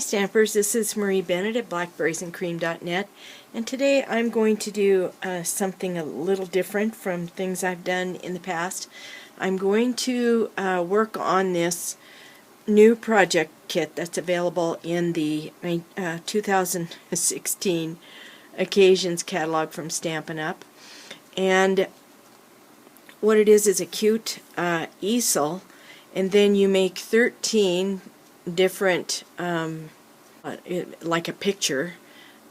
Stampers, this is Marie Bennett at blackberriesandcream.net, and today I'm going to do something a little different from things I've done in the past. I'm going to work on this new project kit that's available in the 2016 Occasions catalog from Stampin'Up. And what it is a cute easel, and then you make 13 different like a picture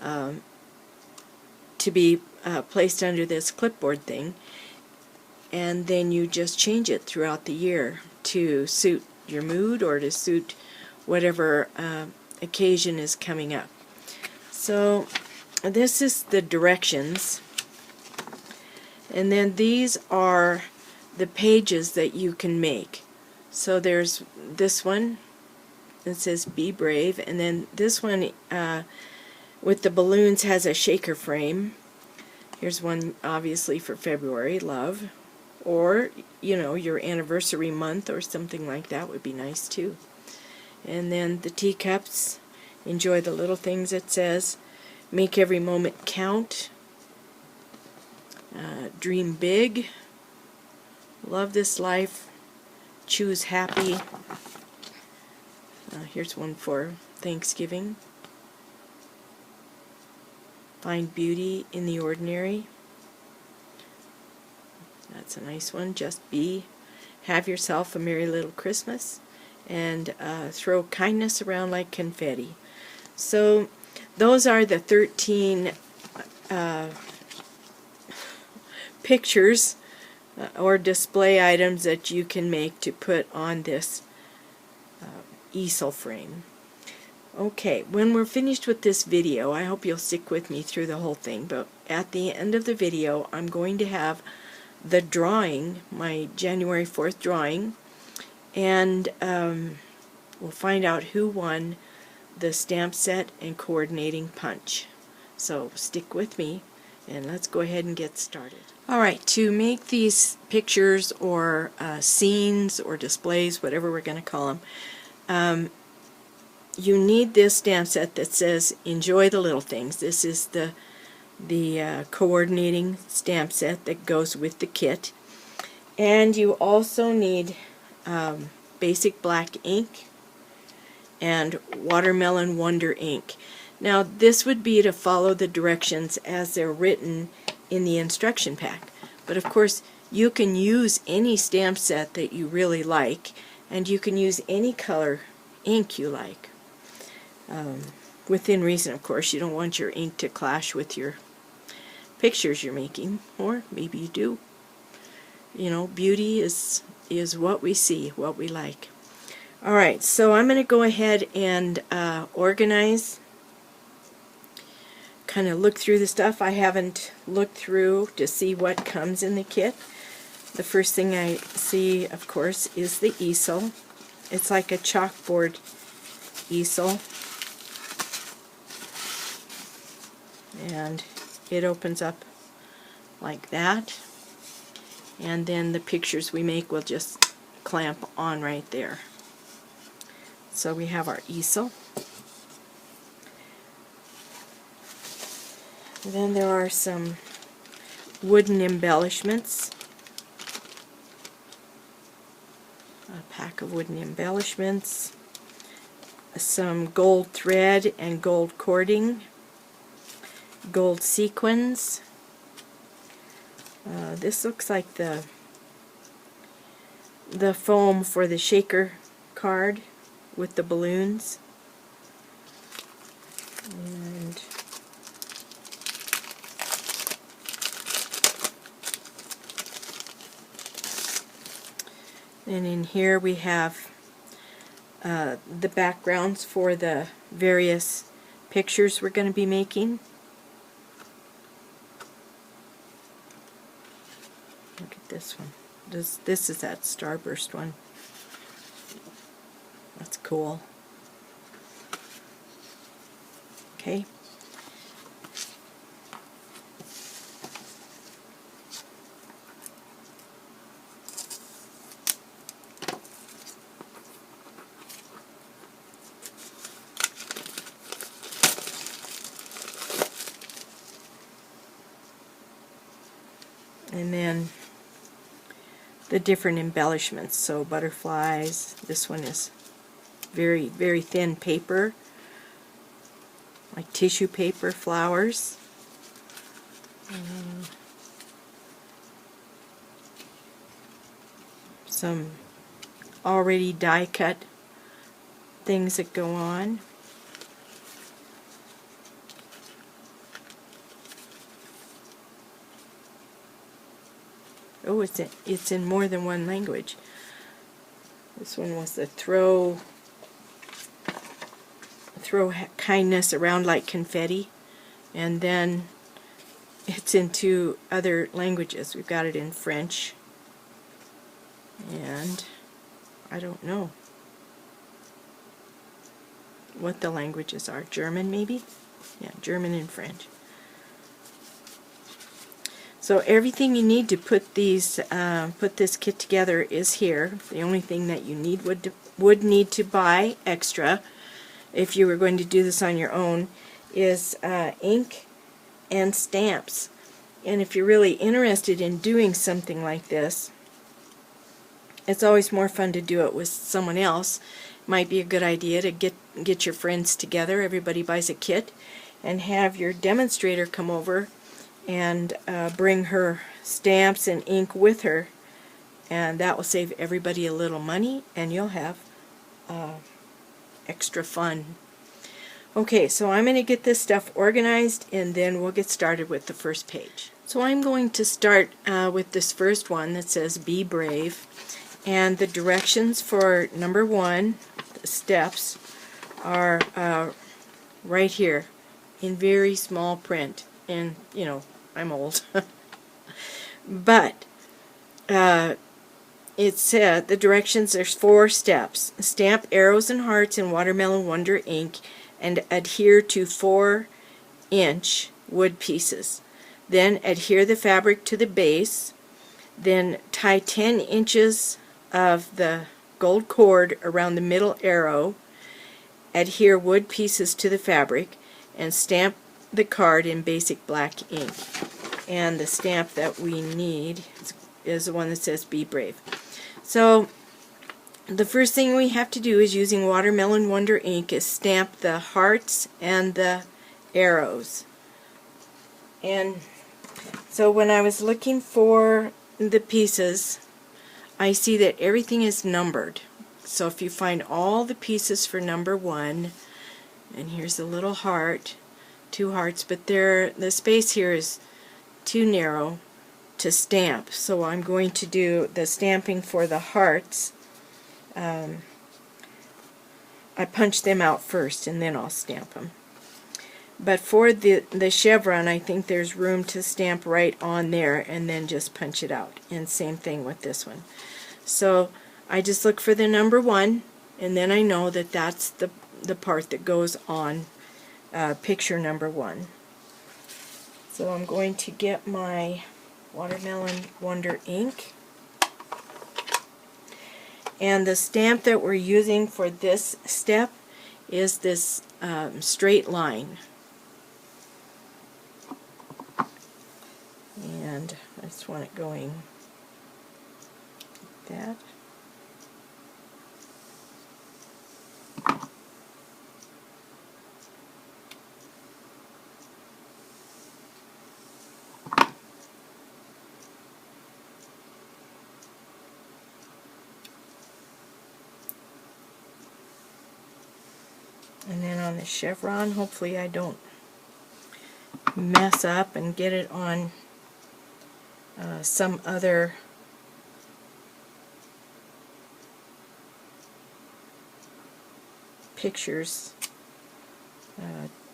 to be placed under this clipboard thing, and then you just change it throughout the year to suit your mood or to suit whatever occasion is coming up. So this is the directions, and then these are the pages that you can make. So there's this one that says Be Brave, and then this one with the balloons has a shaker frame. Here's one obviously for February, love, or you know, your anniversary month or something like that would be nice too. And then the teacups, enjoy the little things, it says. Make every moment count. Dream big. Love this life. Choose happy. Here's one for Thanksgiving. Find beauty in the ordinary. That's a nice one. Just be. Have yourself a merry little Christmas. And throw kindness around like confetti. So those are the 13 pictures or display items that you can make to put on this easel frame. Okay, when we're finished with this video, I hope you'll stick with me through the whole thing, but at the end of the video I'm going to have the drawing, my January 4th drawing, and we'll find out who won the stamp set and coordinating punch. So stick with me and let's go ahead and get started. Alright, to make these pictures or scenes or displays, whatever we're going to call them, you need this stamp set that says Enjoy the Little Things. This is the coordinating stamp set that goes with the kit. And you also need basic black ink and Watermelon Wonder ink. Now this would be to follow the directions as they're written in the instruction pack, but of course you can use any stamp set that you really like, and you can use any color ink you like, within reason, of course. You don't want your ink to clash with your pictures you're making, or maybe you do. You know, beauty is what we see, what we like. Alright, so I'm going to go ahead and organize, kind of look through the stuff. I haven't looked through to see what comes in the kit. The first thing I see, of course, is the easel. It's like a chalkboard easel, and it opens up like that, and then the pictures we make will just clamp on right there. So we have our easel. Then there are some wooden embellishments. A pack of wooden embellishments. Some gold thread and gold cording. Gold sequins. This looks like the foam for the shaker card with the balloons. And then in here we have the backgrounds for the various pictures we're going to be making. Look at this one. This is that starburst one. That's cool. Okay. And then the different embellishments. So butterflies. This one is very, very thin paper, like tissue paper, flowers. Some already die cut things that go on. Oh, it's in more than one language. This one was the throw kindness around like confetti, and then it's in 2 other languages. We've got it in French, and I don't know what the languages are. German, maybe? Yeah, German and French. So everything you need to put these put this kit together is here. The only thing that you would need to buy extra, if you were going to do this on your own, is ink and stamps. And if you're really interested in doing something like this, it's always more fun to do it with someone else. It might be a good idea to get your friends together. Everybody buys a kit, and have your demonstrator come over and bring her stamps and ink with her, and that will save everybody a little money, and you'll have extra fun. Okay, so I'm going to get this stuff organized, and then we'll get started with the first page. So I'm going to start with this first one that says Be Brave, and the directions for number 1, the steps, are right here in very small print. And you know, I'm old. But it said the directions, there's 4 steps. Stamp arrows and hearts in Watermelon Wonder ink and adhere to 4-inch wood pieces. Then adhere the fabric to the base. Then tie 10 inches of the gold cord around the middle arrow. Adhere wood pieces to the fabric and stamp the card in basic black ink. And the stamp that we need is the one that says Be Brave. So the first thing we have to do is, using Watermelon Wonder ink, is stamp the hearts and the arrows. And so when I was looking for the pieces, I see that everything is numbered. So if you find all the pieces for number 1, and here's a little heart, 2 hearts, but the space here is too narrow to stamp. So I'm going to do the stamping for the hearts. I punch them out first, and then I'll stamp them. But for the chevron, I think there's room to stamp right on there and then just punch it out. And same thing with this one. So I just look for the number 1, and then I know that that's the part that goes on picture number 1. So I'm going to get my Watermelon Wonder ink. And the stamp that we're using for this step is this straight line. And I just want it going like that. And then on the chevron, hopefully I don't mess up and get it on some other pictures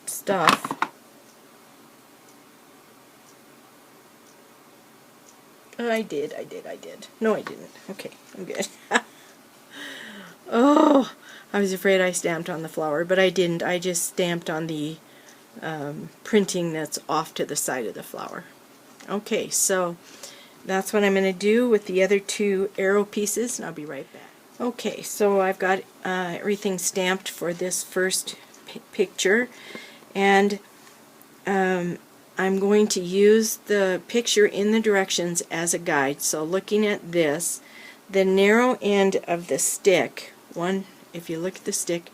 stuff. I did. No, I didn't. Okay, I'm good. Oh, I was afraid I stamped on the flower, but I didn't. I just stamped on the printing that's off to the side of the flower. Okay, so that's what I'm going to do with the other 2 arrow pieces, and I'll be right back. Okay, so I've got everything stamped for this first picture, and I'm I'm going to use the picture in the directions as a guide. So looking at this, the narrow end of the stick, if you look at the stick,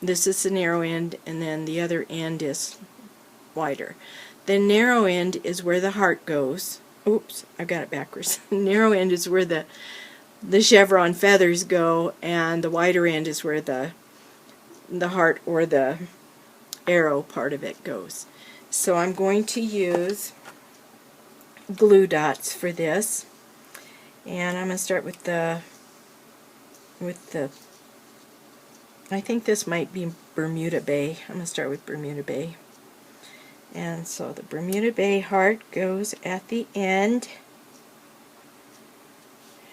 this is the narrow end, and then the other end is wider. The narrow end is where the heart goes. Oops, I got it backwards. The narrow end is where the chevron feathers go, and the wider end is where the heart or the arrow part of it goes. So I'm going to use glue dots for this, and I'm going to start with the I think this might be Bermuda Bay. I'm going to start with Bermuda Bay. And so the Bermuda Bay heart goes at the end,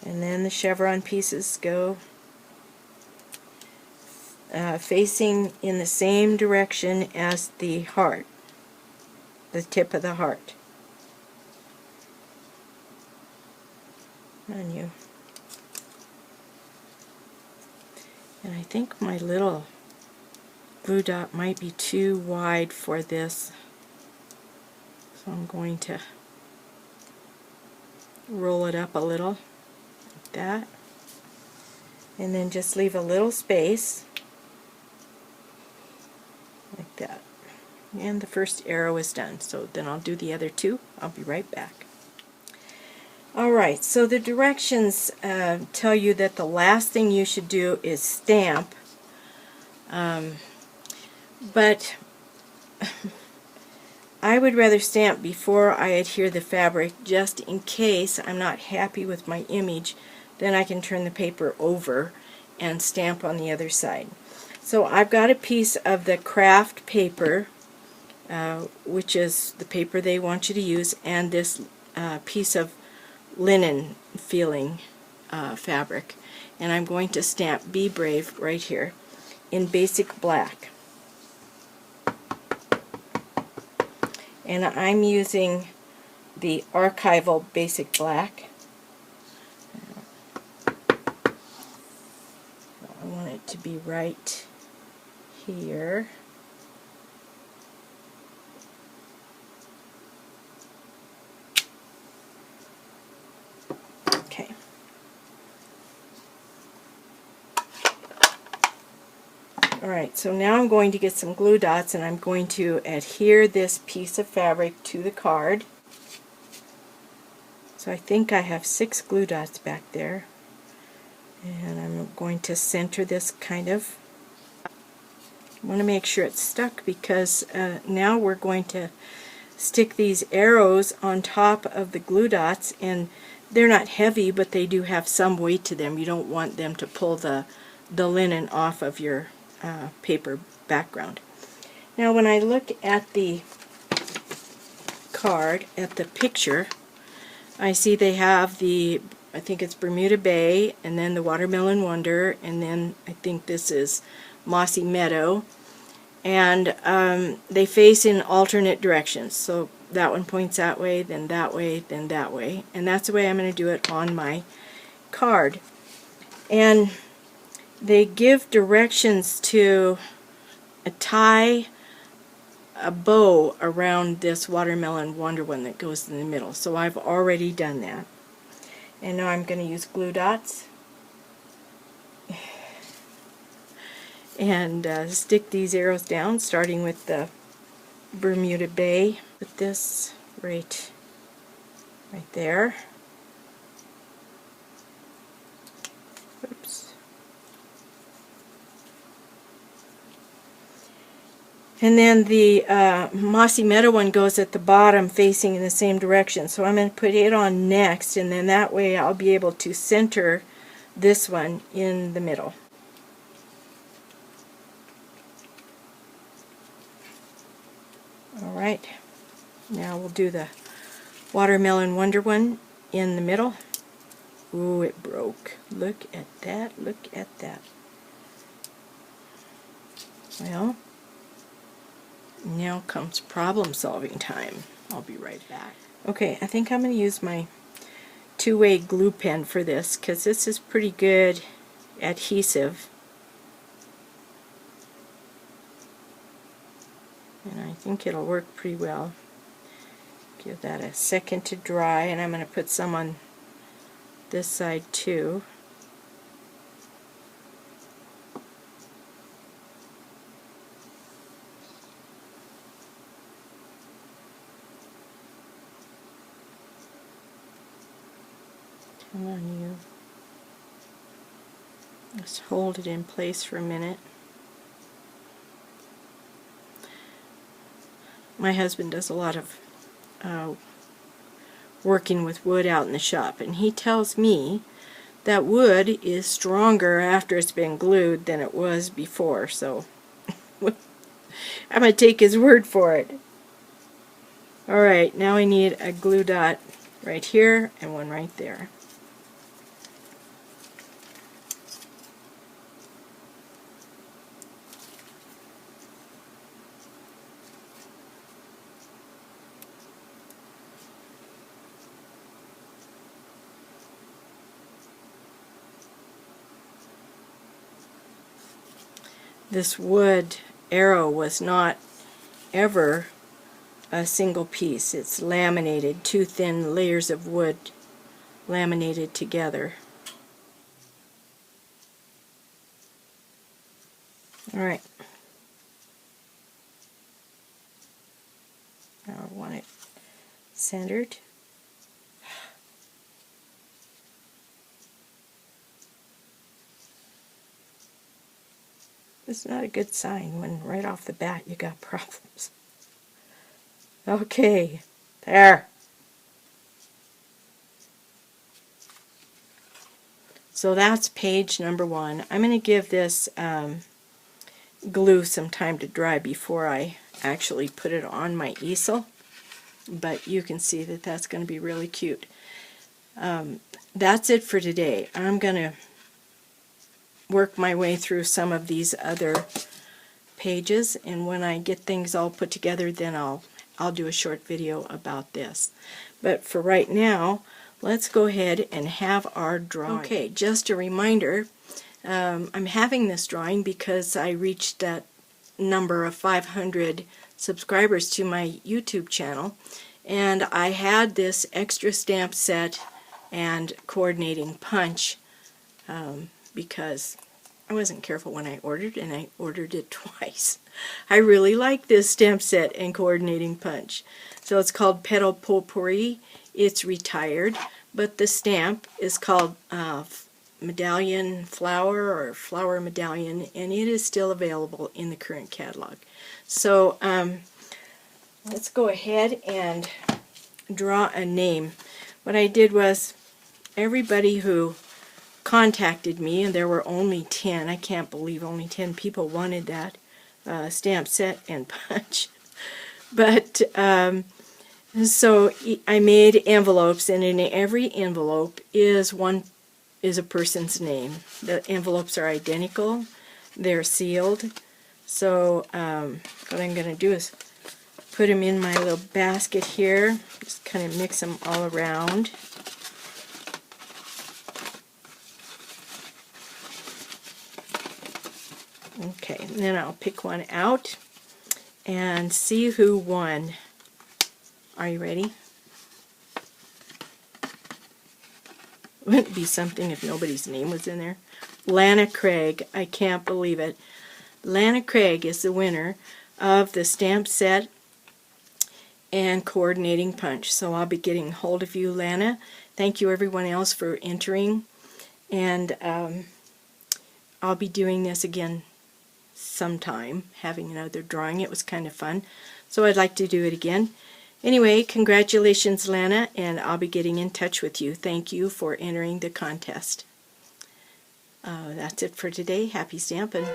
and then the chevron pieces go facing in the same direction as the heart, the tip of the heart. On you. And I think my little glue dot might be too wide for this, so I'm going to roll it up a little, like that, and then just leave a little space, like that. And the first arrow is done, so then I'll do the other two. I'll be right back. Alright, so the directions tell you that the last thing you should do is stamp, but I would rather stamp before I adhere the fabric, just in case I'm not happy with my image. Then I can turn the paper over and stamp on the other side. So I've got a piece of the craft paper, which is the paper they want you to use, and this piece of linen feeling fabric, and I'm going to stamp Be Brave right here in basic black. And I'm using the archival basic black. I want it to be right here. Okay. Alright, so now I'm going to get some glue dots, and I'm going to adhere this piece of fabric to the card. So I think I have 6 glue dots back there, and I'm going to center this kind of. I want to make sure it's stuck, because now we're going to stick these arrows on top of the glue dots, and they're not heavy, but they do have some weight to them. You don't want them to pull the linen off of your paper background. Now when I look at the card, at the picture, I see they have the, I think it's Bermuda Bay, and then the Watermelon Wonder, and then I think this is Mossy Meadow, and they face in alternate directions. So that one points that way, then that way, then that way, and that's the way I'm going to do it on my card. And they give directions to tie a bow around this Watermelon Wonder one that goes in the middle. So I've already done that. And now I'm going to use glue dots and stick these arrows down, starting with the Bermuda Bay. Put this right there. Oops. And then the Mossy Meadow one goes at the bottom, facing in the same direction. So I'm going to put it on next, and then that way I'll be able to center this one in the middle. Alright, now we'll do the Watermelon Wonder one in the middle. Ooh, it broke. Look at that, look at that. Well, now comes problem solving time. I'll be right back. Okay, I think I'm going to use my two-way glue pen for this, because this is pretty good adhesive. And I think it'll work pretty well. Give that a second to dry, and I'm going to put some on this side too. Come on, you. Just hold it in place for a minute. My husband does a lot of working with wood out in the shop, and he tells me that wood is stronger after it's been glued than it was before, so I'm going to take his word for it. Alright, now I need a glue dot right here and one right there. This wood arrow was not ever a single piece. It's laminated, two thin layers of wood laminated together. Alright. Now I want it centered. It's not a good sign when right off the bat you got problems. Okay, there. So that's page number 1. I'm going to give this glue some time to dry before I actually put it on my easel, but you can see that that's going to be really cute. That's it for today. I'm going to work my way through some of these other pages, and when I get things all put together, then I'll do a short video about this. But for right now, let's go ahead and have our drawing. Okay, just a reminder, I'm having this drawing because I reached that number of 500 subscribers to my YouTube channel, and I had this extra stamp set and coordinating punch because I wasn't careful when I ordered, and I ordered it twice. I really like this stamp set and coordinating punch. So it's called Petal Potpourri. It's retired, but the stamp is called Medallion Flower or Flower Medallion, and it is still available in the current catalog. So let's go ahead and draw a name. What I did was, everybody who contacted me, and there were only 10, I can't believe only 10 people wanted that stamp set and punch. But so I made envelopes, and in every envelope is a person's name. The envelopes are identical, they're sealed. So what I'm going to do is put them in my little basket here, just kind of mix them all around. Okay, and then I'll pick one out and see who won. Are you ready? Wouldn't it be something if nobody's name was in there? Lana Craig. I can't believe it. Lana Craig is the winner of the stamp set and coordinating punch. So I'll be getting hold of you, Lana. Thank you everyone else for entering. And I'll be doing this again sometime, having another drawing. It was kind of fun, so I'd like to do it again. Anyway, congratulations, Lana, and I'll be getting in touch with you. Thank you for entering the contest. That's it for today. Happy stamping.